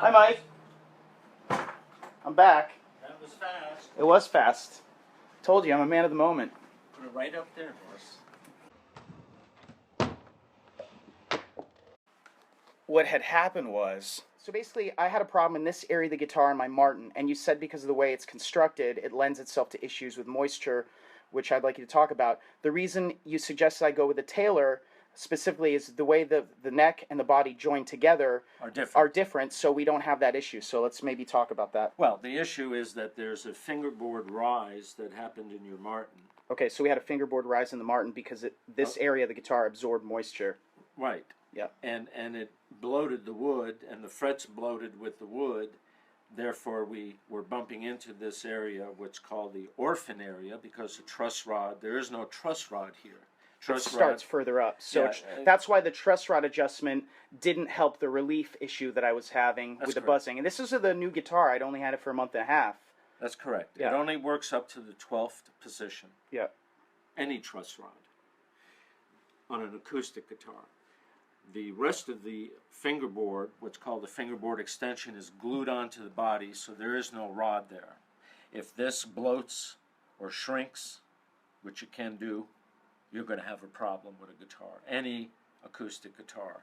Hi, Mike. I'm back. That was fast. It was fast. Told you, I'm a man of the moment. Put it right up there, boss. What had happened was, so basically I had a problem in this area of the guitar in my Martin, and you said because of the way it's constructed, it lends itself to issues with moisture, which I'd like you to talk about. The reason you suggested I go with a Taylor specifically is the way the neck and the body join together are different, so we don't have that issue. So let's maybe talk about that. Well, the issue is that there's a fingerboard rise that happened in your Martin. Okay, so we had a fingerboard rise in the Martin because this area of the guitar absorbed moisture. Right. Yeah. And it bloated the wood, and the frets bloated with the wood. Therefore, we were bumping into this area, what's called the orphan area, because the truss rod, there is no truss rod here. It starts further up. So yeah, that's why the truss rod adjustment didn't help the relief issue that I was having with the buzzing. And this is the new guitar. I'd only had it for a month and a half. That's correct. Yeah. It only works up to the 12th position. Yeah. Any truss rod on an acoustic guitar. The rest of the fingerboard, what's called the fingerboard extension, is glued onto the body, so there is no rod there. If this bloats or shrinks, which it can do, you're going to have a problem with a guitar, any acoustic guitar.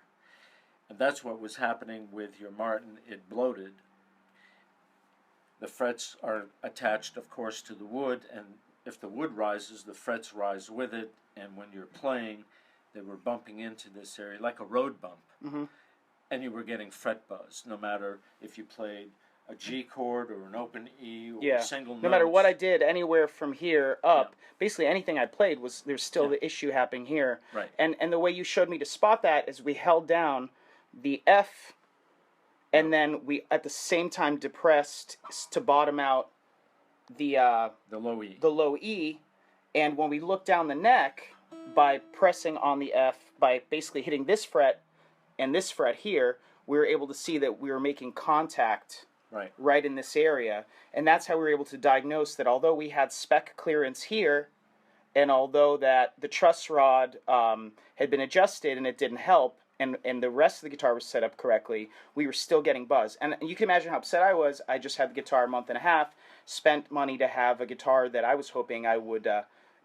And that's what was happening with your Martin. It bloated. The frets are attached, of course, to the wood, and if the wood rises, the frets rise with it, and when you're playing, they were bumping into this area like a road bump. Mm-hmm. And you were getting fret buzz, no matter if you played a G chord or an open E or a single note. No matter what I did, anywhere from here up, basically anything I played, there's still the issue happening here. Right. And the way you showed me to spot that is we held down the F, and then we at the same time depressed to bottom out the low E. The low E, and when we look down the neck by pressing on the F, by basically hitting this fret and this fret here, we were able to see that we were making contact right in this area, and that's how we were able to diagnose that although we had spec clearance here, and although that the truss rod had been adjusted and it didn't help, and the rest of the guitar was set up correctly, we were still getting buzz. And you can imagine how upset I was. I just had the guitar a month and a half, spent money to have a guitar that I was hoping I would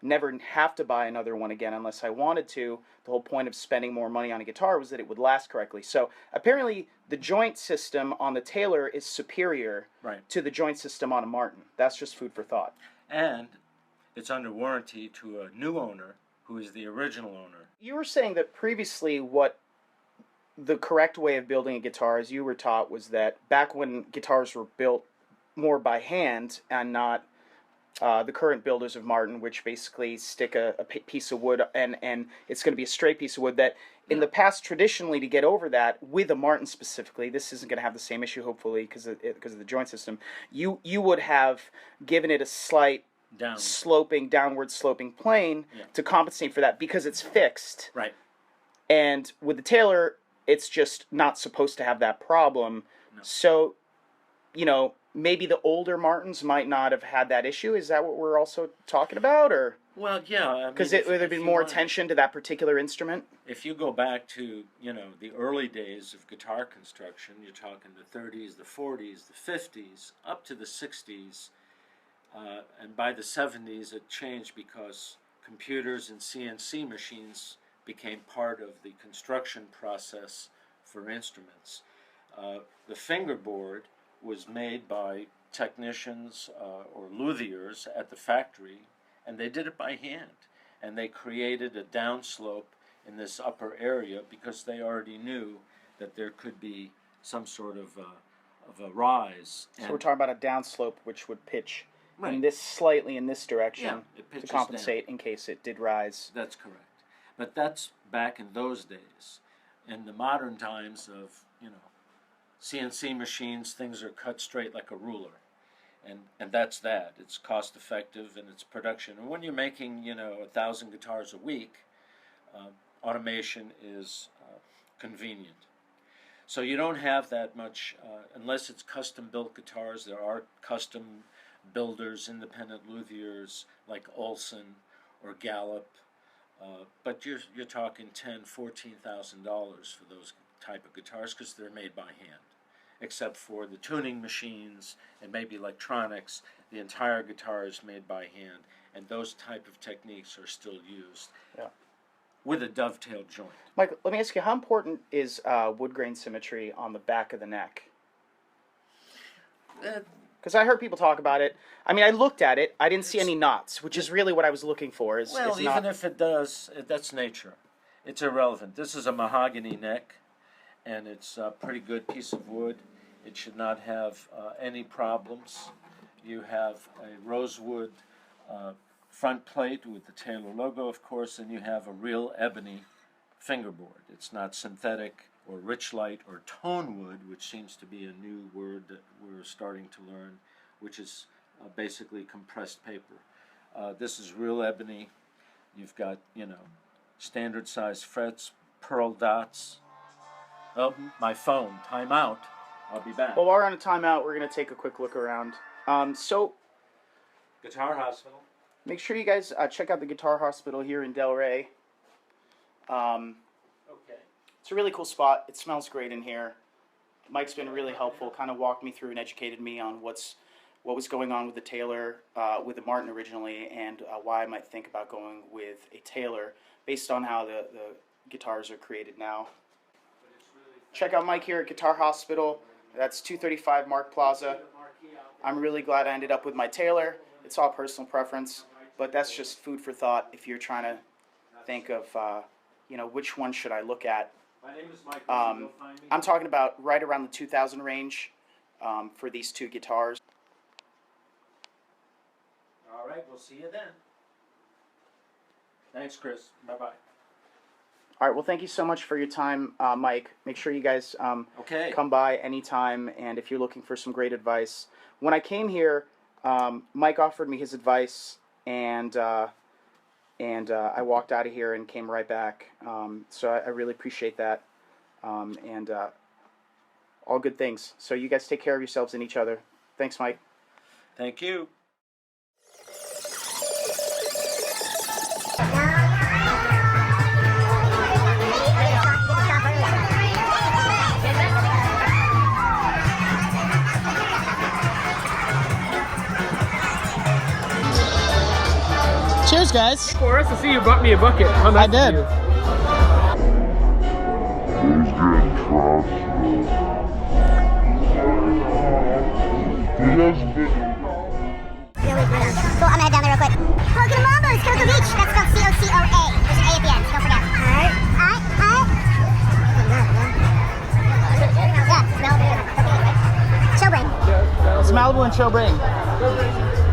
never have to buy another one again unless I wanted to. The whole point of spending more money on a guitar was that it would last correctly. So apparently the joint system on the Taylor is superior to the joint system on a Martin. That's just food for thought. And it's under warranty to a new owner who is the original owner. You were saying that previously what the correct way of building a guitar, as you were taught, was that back when guitars were built more by hand and not the current builders of Martin, which basically stick a piece of wood and it's going to be a straight piece of wood, that in the past traditionally to get over that with a Martin specifically, this isn't going to have the same issue hopefully because of the joint system, you would have given it a slight downward sloping plane to compensate for that because it's fixed. Right. And with the Taylor, it's just not supposed to have that problem. No. So, you know, maybe the older Martins might not have had that issue. Is that what we're also talking about, or? Well, yeah. Because would there be more attention to that particular instrument? If you go back to, the early days of guitar construction, you're talking the 30s, the 40s, the 50s, up to the 60s, and by the 70s it changed because computers and CNC machines became part of the construction process for instruments. The fingerboard was made by technicians or luthiers at the factory, and they did it by hand. And they created a downslope in this upper area because they already knew that there could be some sort of a rise. So we're talking about a downslope which would pitch in this slightly in this direction to compensate in case it did rise. That's correct. But that's back in those days. In the modern times of, CNC machines, things are cut straight like a ruler. And that's that. It's cost effective and it's production. And when you're making, 1,000 guitars a week, automation is convenient. So you don't have that much, unless it's custom built guitars. There are custom builders, independent luthiers like Olson or Gallup. But you're talking $10,000, $14,000 for those type of guitars because they're made by hand. except for the tuning machines and maybe electronics. The entire guitar is made by hand, and those type of techniques are still used. Yeah. With a dovetail joint. Mike, let me ask you, how important is wood grain symmetry on the back of the neck? Because I heard people talk about it. I mean, I looked at it. I didn't see any knots, which is really what I was looking for. Even if it does, that's nature. It's irrelevant. This is a mahogany neck, and it's a pretty good piece of wood. It should not have any problems. You have a rosewood front plate with the Taylor logo, of course, and you have a real ebony fingerboard. It's not synthetic or rich light or tone wood, which seems to be a new word that we're starting to learn, which is basically compressed paper. This is real ebony. You've got, standard size frets, pearl dots. Oh, my phone. Time out. I'll be back. Well, while we're on a timeout, we're going to take a quick look around. So, Guitar Hospital. Make sure you guys check out the Guitar Hospital here in Delray. Okay. It's a really cool spot. It smells great in here. Mike's been really helpful, kind of walked me through and educated me on what was going on with the Taylor, with the Martin originally, and why I might think about going with a Taylor based on how the guitars are created now. Check out Mike here at Guitar Hospital. That's 235 Mark Plaza. I'm really glad I ended up with my Taylor. It's all personal preference, but that's just food for thought if you're trying to think of, which one should I look at. My name is Mike. I'm talking about right around the 2000 range for these two guitars. All right, we'll see you then. Thanks, Chris. Bye-bye. All right, well, thank you so much for your time, Mike. Make sure you guys come by anytime, and if you're looking for some great advice. When I came here, Mike offered me his advice, and I walked out of here and came right back. So I really appreciate that, and all good things. So you guys take care of yourselves and each other. Thanks, Mike. Thank you. Cheers, guys. For us to see you brought me a bucket. How nice I did. of you. Cool, I'm gonna head down there real quick. Coconut Mambo's, Cocoa Beach. That's spelled C-O-C-O-A. There's an A at the end, don't forget. Alright. Yeah, Malibu. Showbring. It's Malibu and Showbring.